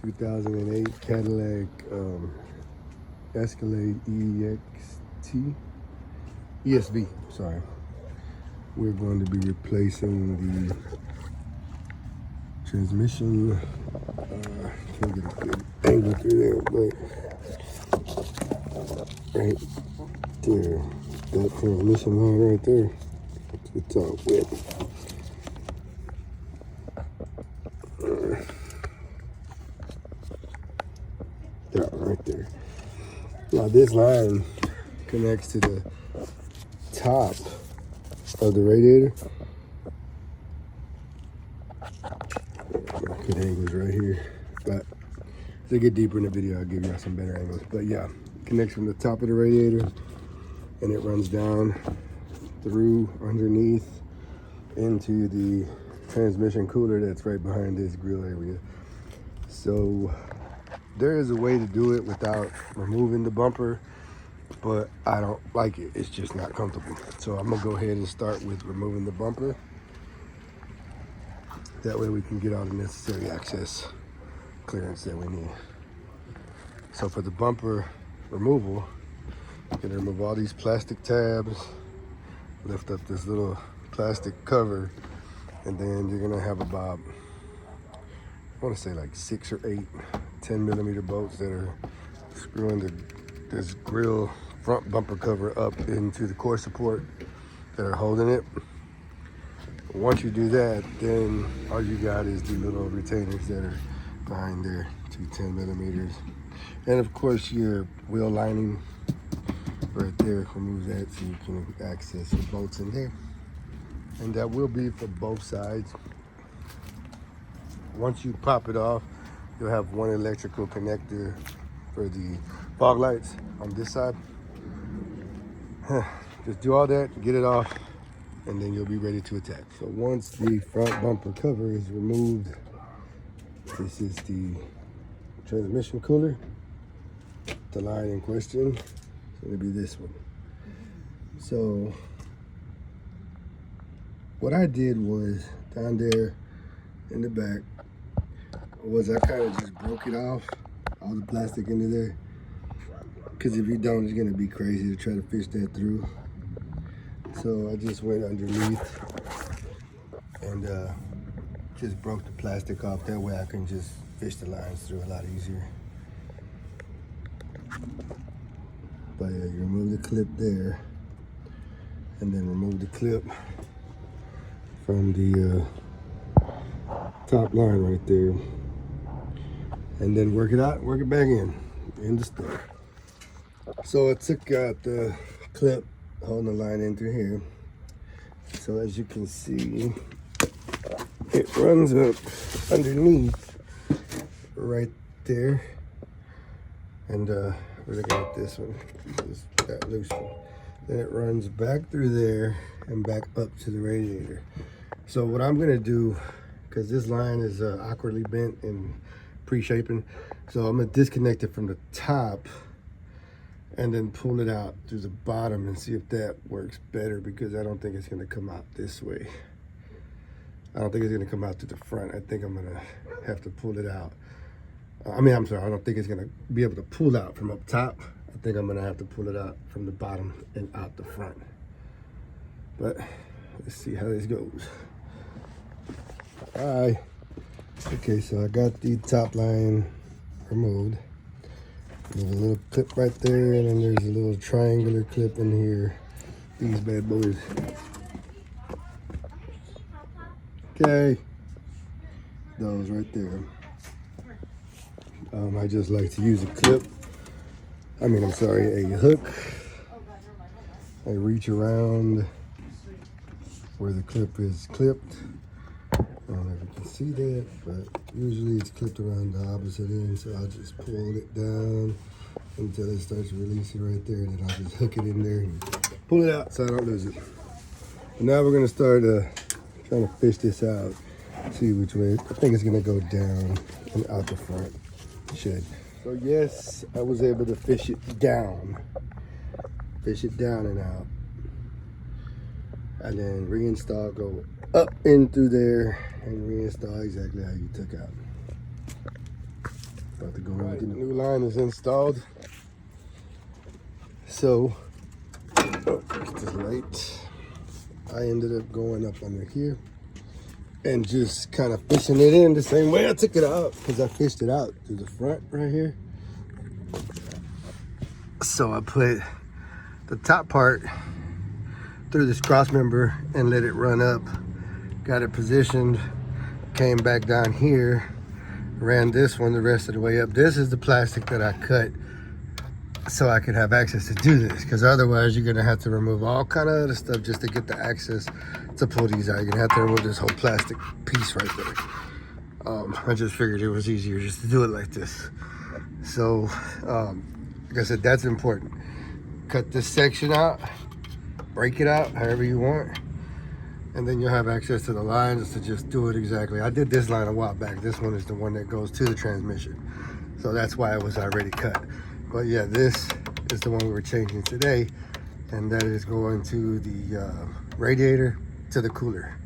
2008 Cadillac Escalade ESV, sorry. We're going to be replacing the transmission. Can't get a good angle through there, but right there, that transmission line right there, to the top width. That right there. Now this line connects to the top of the radiator. Good angles right here, but as I get deeper in the video, I'll give you some better angles. But yeah, it connects from the top of the radiator, and it runs down through underneath into the transmission cooler that's right behind this grill area. So there is a way to do it without removing the bumper, but I don't like it. It's just not comfortable. So I'm gonna go ahead and start with removing the bumper. That way we can get all the necessary access clearance that we need. So for the bumper removal, you're gonna remove all these plastic tabs, lift up this little plastic cover, and then you're gonna have about, I wanna say like 6 or 8 10mm bolts that are screwing this grill front bumper cover up into the core support that are holding it. Once you do that, then all you got is the little retainers that are behind there, 2 10mm. And of course your wheel lining right there, remove that so you can access the bolts in there. And that will be for both sides. Once you pop it off, you'll have one electrical connector for the fog lights on this side. Just do all that, get it off, and then you'll be ready to attack. So once the front bumper cover is removed, this is the transmission cooler. The line in question is going to be this one. So what I did was, down there in the back, was I kind of just broke it off, all the plastic into there. Because if you don't, it's going to be crazy to try to fish that through. So I just went underneath and just broke the plastic off. That way I can just fish the lines through a lot easier. But yeah, you remove the clip there, and then remove the clip from the top line right there, and then work it out, work it back in the stuff. So I took out the clip holding the line in through here. So as you can see, it runs up underneath right there. And we're looking at this one, just that loose one. Then it runs back through there and back up to the radiator. So what I'm gonna do, because this line is awkwardly bent and pre-shaping, so I'm gonna disconnect it from the top and then pull it out through the bottom and see if that works better, because I don't think it's gonna come out this way. I don't think it's gonna come out to the front. I think I'm gonna have to pull it out. I'm sorry, I don't think it's gonna be able to pull out from up top. I think I'm gonna have to pull it out from the bottom and out the front. But let's see how this goes. All right. Okay, so I got the top line removed. There's a little clip right there, and then there's a little triangular clip in here. These bad boys. Okay. Those right there. I just like to use a clip. A hook. I reach around where the clip is clipped. I don't know if you can see that, but usually it's clipped around the opposite end, so I'll just pull it down until it starts releasing right there, and then I'll just hook it in there and pull it out so I don't lose it. And now we're gonna start trying to fish this out, see which way. I think it's gonna go down and out the front shed. So yes, I was able to fish it down and out, and then reinstall, go up in through there and reinstall exactly how you took out. About to go in. The new line is installed. So, get this light. I ended up going up under here and just kind of fishing it in the same way I took it out, because I fished it out through the front right here. So I put the top part through this cross member and let it run up. Got it positioned, came back down here, ran this one the rest of the way up. This is the plastic that I cut so I could have access to do this, because otherwise you're gonna have to remove all kind of other stuff just to get the access to pull these out. You're gonna have to remove this whole plastic piece right there. I just figured it was easier just to do it like this. So, like I said, that's important. Cut this section out, break it out however you want, and then you'll have access to the lines to just do it exactly. I did this line a while back. This one is the one that goes to the transmission. So that's why it was already cut. But yeah, this is the one we were changing today, and that is going to the radiator to the cooler.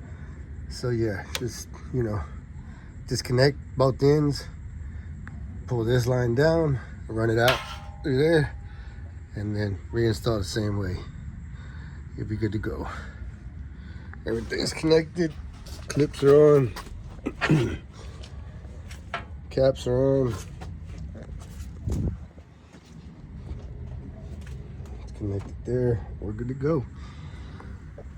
So yeah, just, you know, disconnect both ends, pull this line down, run it out through there, and then reinstall the same way. You'll be good to go. Everything's connected, clips are on, caps are on. Connected there, we're good to go.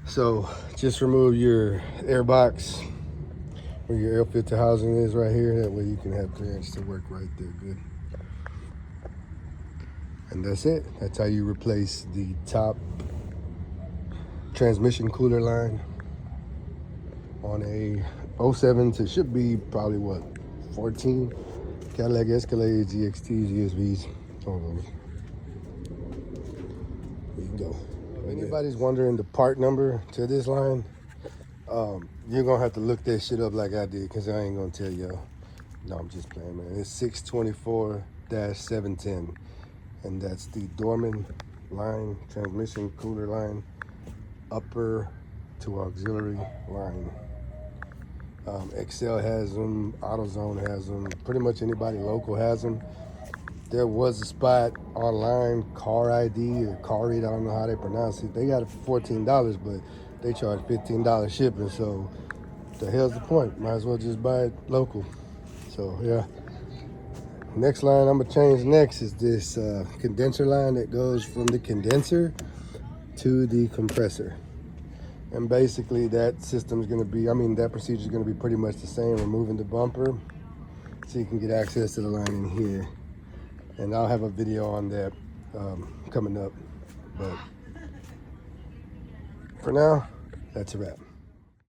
So just remove your air box where your air filter housing is right here. That way you can have clearance to work right there good. And that's it. That's how you replace the top transmission cooler line on a 07 to, should be probably what, 14 Cadillac Escalade, GXTs, USVs, all of those. There you go. If anybody's wondering the part number to this line, you're gonna have to look that shit up like I did, because I ain't gonna tell y'all. No, I'm just playing, man. It's 624-710, and that's the Dorman line, transmission cooler line, upper to auxiliary line. Excel has them, AutoZone has them, pretty much anybody local has them. There was a spot online, Car ID or Car Read, I don't know how they pronounce it. They got it for $14, but they charge $15 shipping. So the hell's the point? Might as well just buy it local. So yeah. Next line I'm gonna change next is this condenser line that goes from the condenser to the compressor. And basically that system is gonna be, that procedure is gonna be pretty much the same, removing the bumper so you can get access to the line in here. And I'll have a video on that coming up. But for now, that's a wrap.